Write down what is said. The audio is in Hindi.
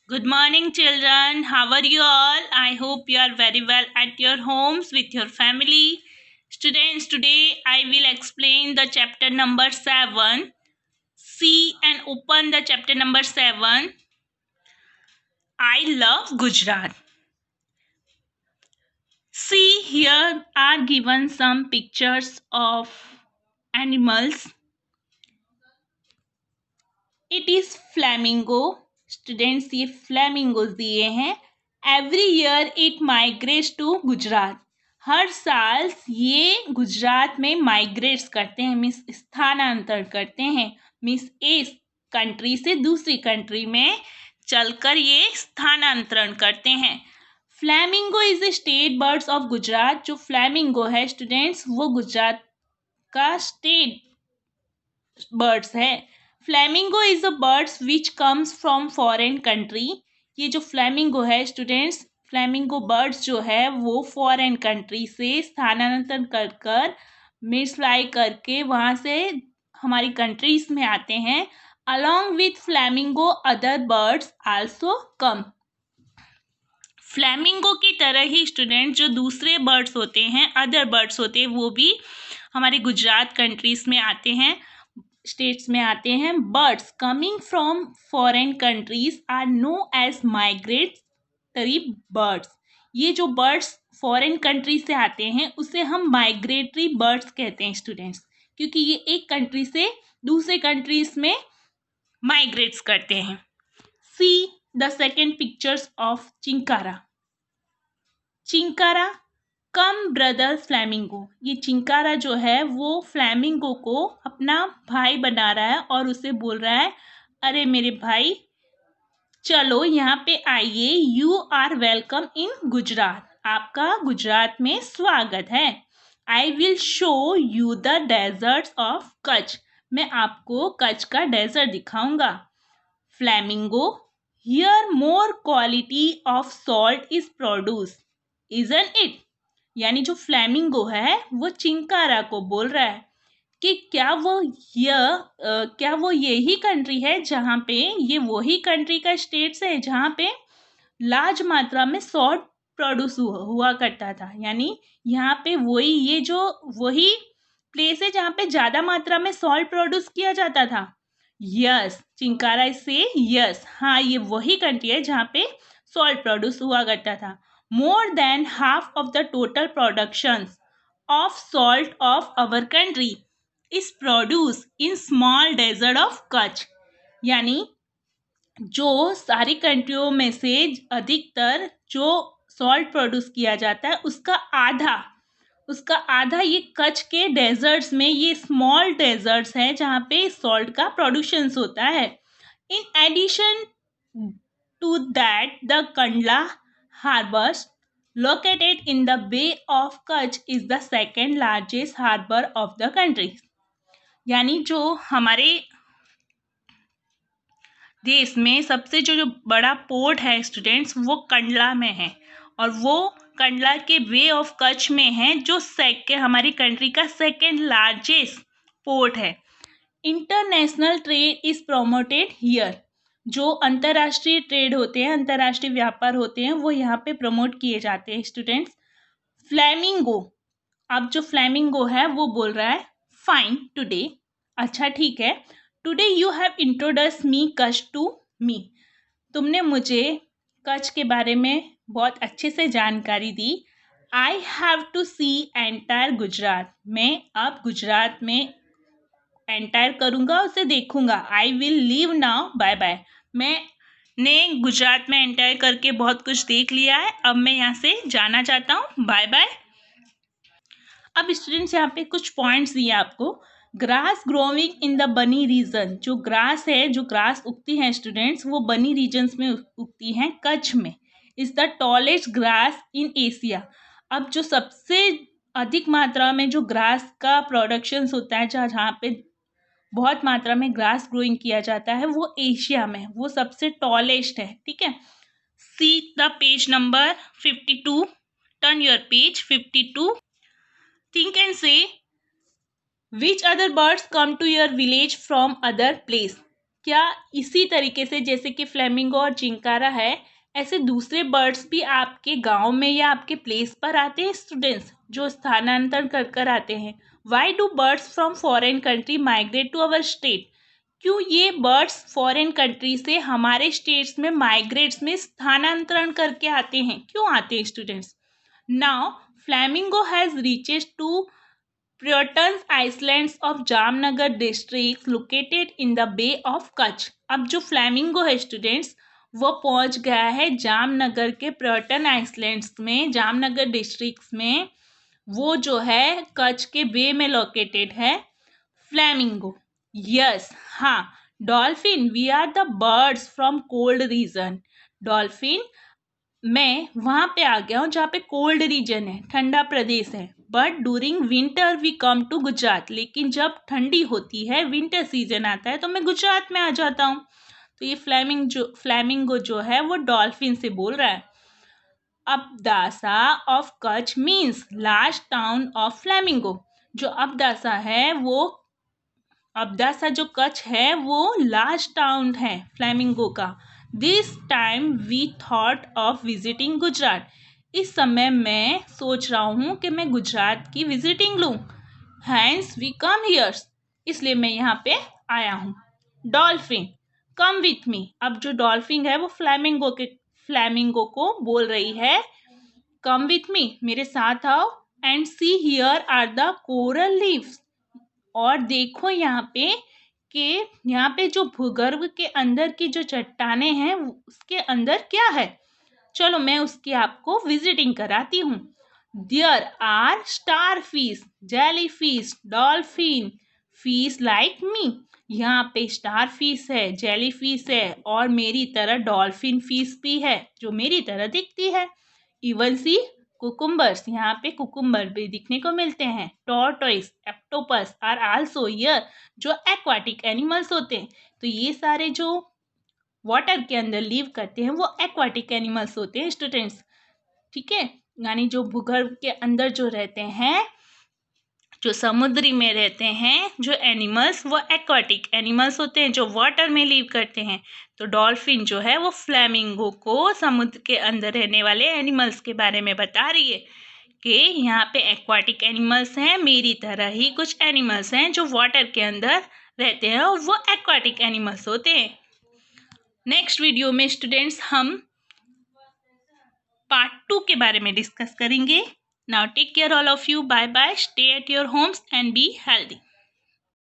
Good morning, children. How are you all? I hope you are very well at your homes with your family. Students, today I will explain the chapter number 7. See and open the chapter number 7. I love Gujarat. See, here are given some pictures of animals. It is flamingo. Students, ये फ्लैमिंगोज दिए हैं. Every year it migrates to Gujarat. हर साल ये गुजरात में माइग्रेट्स करते हैं, मीन्स स्थानांतरण करते हैं. मीन्स इस कंट्री से दूसरी कंट्री में चलकर ये स्थानांतरण करते हैं. Flamingo is the state birds of Gujarat. जो फ्लैमिंगो है स्टूडेंट्स, वो गुजरात का स्टेट बर्ड्स है. Flamingo is a bird's which comes from foreign country. ये जो फ्लैमिंगो है स्टूडेंट्स, फ्लैमिंगो बर्ड्स जो है वो फॉरेन कंट्री से स्थानांतरण कर कर मिस फ्लाई करके वहाँ से हमारी कंट्रीज में आते हैं. Along with flamingo other birds also come. Flamingo की तरह ही स्टूडेंट जो दूसरे बर्ड्स होते हैं, अदर बर्ड्स होते हैं, वो भी हमारे गुजरात कंट्रीज में आते हैं, स्टेट्स में आते हैं. Birds coming from foreign countries are known as migratory birds. ये जो बर्ड्स फॉरेन कंट्री से आते हैं उसे हम माइग्रेटरी बर्ड्स कहते हैं स्टूडेंट्स, क्योंकि ये एक कंट्री से दूसरे कंट्रीज में माइग्रेट्स करते हैं. See the second pictures of chinkara. Chinkara come brother flamingo. ये चिंकारा जो है वो फ्लैमिंगो को अपना भाई बना रहा है और उसे बोल रहा है, अरे मेरे भाई चलो यहाँ पे आइए, you are welcome in Gujarat. आपका गुजरात में स्वागत है. I will show you the deserts of Kutch. मैं आपको कच्छ का डेजर्ट दिखाऊंगा. Flamingo here more quality of salt is produce, isn't it. यानी जो फ्लैमिंगो है वो चिंकारा को बोल रहा है कि क्या वो यही कंट्री है जहाँ पे, ये वही कंट्री का स्टेट्स है जहाँ पे लार्ज मात्रा में सॉल्ट प्रोड्यूस हुआ करता था. यानी यहाँ पे वही प्लेस है जहाँ पे ज़्यादा मात्रा में सॉल्ट प्रोड्यूस किया जाता था. यस, चिंकारा से यस, हाँ ये वही कंट्री है जहाँ पे सॉल्ट प्रोड्यूस हुआ करता था. More than half of the total productions of salt of our country is produced in small desert of Kutch. यानी जो सारी कंट्रियों में से अधिकतर जो सॉल्ट प्रोड्यूस किया जाता है उसका आधा ये कच्छ के डेजर्ट्स में, ये स्मॉल डेजर्ट्स हैं जहाँ पे सॉल्ट का प्रोडक्शन होता है. In addition to that the Kandla harbor located in the Bay of Kutch is the second largest harbor of the country. यानी जो हमारे देश में सबसे जो बड़ा पोर्ट है स्टूडेंट्स वो कंडला में है, और वो कंडला के बे ऑफ कच्छ में है जो हमारी कंट्री का सेकेंड लार्जेस्ट पोर्ट है. International trade is promoted here. जो अंतर्राष्ट्रीय ट्रेड होते हैं, अंतर्राष्ट्रीय व्यापार होते हैं, वो यहाँ पे प्रमोट किए जाते हैं स्टूडेंट्स. फ्लैमिंगो, अब जो फ्लैमिंगो है वो बोल रहा है, फाइन टुडे, अच्छा ठीक है, today you have introduce me Kutch to me. तुमने मुझे कच्छ के बारे में बहुत अच्छे से जानकारी दी. I have to see entire Gujarat. मैं अब गुजरात में एंटायर करूँगा, उसे देखूँगा. I will leave now, bye bye. मैंने गुजरात में एंटायर करके बहुत कुछ देख लिया है, अब मैं यहाँ से जाना चाहता हूँ, बाय बाय. अब स्टूडेंट्स यहाँ पे कुछ पॉइंट्स दिए आपको. ग्रास ग्रोविंग इन द बनी रीजन. जो ग्रास है, जो ग्रास उगती है स्टूडेंट्स, वो बनी रीजन्स में उगती हैं कच्छ में. Is the tallest grass in Asia. अब जो सबसे अधिक मात्रा में जो ग्रास का प्रोडक्शन होता है, जहाँ पे बहुत मात्रा में ग्रास ग्रोइंग किया जाता है, वो एशिया में, वो सबसे टॉलेस्ट है. ठीक है. See the page number 52. Turn your page 52. Think and say which other birds come to your village from other place. क्या इसी तरीके से जैसे कि फ्लेमिंगो और चिंकारा है, ऐसे दूसरे बर्ड्स भी आपके गांव में या आपके प्लेस पर आते हैं स्टूडेंट्स, जो स्थानांतरण कर कर आते हैं? Why do birds from foreign country migrate to our state? क्यों ये बर्ड्स फॉरेन कंट्री से हमारे स्टेट्स में माइग्रेट्स में स्थानांतरण करके आते हैं? क्यों आते हैं students? Now flamingo has reaches to Proton's Islands of Jamnagar district located in the bay of Kutch. अब जो फ्लैमिंगो है स्टूडेंट्स, वो पहुंच गया है जामनगर के प्रोटन आइसलैंड्स में, जामनगर डिस्ट्रिक्ट में। वो जो है कच्छ के बे में लोकेटेड है फ्लैमिंगो। यस, हाँ, dolphin we are the birds from cold region. Dolphin, मैं वहाँ पे आ गया हूँ जहाँ पे कोल्ड रीजन है, ठंडा प्रदेश है। But during winter we come to Gujarat, लेकिन जब ठंडी होती है, विंटर सीजन आता है, तो मैं गुजरात में आ जाता हूँ। तो ये फ्लैमिंगो जो है वो डॉल्फिन से बोल रहा है। Abdasa of Kutch means large town of flamingo. जो अबदासा है वो, अबदासा जो कच्छ है वो लार्ज टाउन है फ्लैमिंगो का। This time we thought of visiting Gujarat. इस समय मैं सोच रहा हूँ कि मैं गुजरात की विजिटिंग लूँ। हैंस वी कम हियर्स, इसलिए मैं यहाँ पे आया हूँ। Dolphin come with me. अब जो डॉल्फिन है वो फ्लैमिंगो को बोल रही है, कम विथ मी, मेरे साथ आओ। And see here are the coral leaves, और देखो यहाँ पे कि यहाँ पे जो भूगर्भ के अंदर की जो चट्टाने हैं उसके अंदर क्या है। चलो मैं उसकी आपको विजिटिंग कराती हूँ। There are star fish, jelly fish, dolphin fish like me. यहाँ पे स्टार फिश है, जेली फिश है, और मेरी तरह डॉल्फिन फिश भी है जो मेरी तरह दिखती है। इवन सी कुकुम्बर्स, यहाँ पे कुकुम्बर भी दिखने को मिलते हैं। टॉर्टोइस, एक्टोपस आर आल्सो हियर, जो एक्वाटिक एनिमल्स होते हैं। तो ये सारे जो वाटर के अंदर लिव करते हैं वो एक्वाटिक एनिमल्स होते हैं स्टूडेंट्स, ठीक है। यानी जो भूगर्भ के अंदर जो रहते हैं, जो समुद्री में रहते हैं जो एनिमल्स, वो एक्वाटिक एनिमल्स होते हैं जो वाटर में लिव करते हैं। तो डॉल्फिन जो है वो फ्लैमिंगो को समुद्र के अंदर रहने वाले एनिमल्स के बारे में बता रही है कि यहाँ पे एक्वाटिक एनिमल्स हैं, मेरी तरह ही कुछ एनिमल्स हैं जो वाटर के अंदर रहते हैं और वो एक्वाटिक एनिमल्स होते हैं। नेक्स्ट वीडियो में स्टूडेंट्स हम पार्ट 2 के बारे में डिस्कस करेंगे। Now take care all of you, bye bye, stay at your homes and be healthy.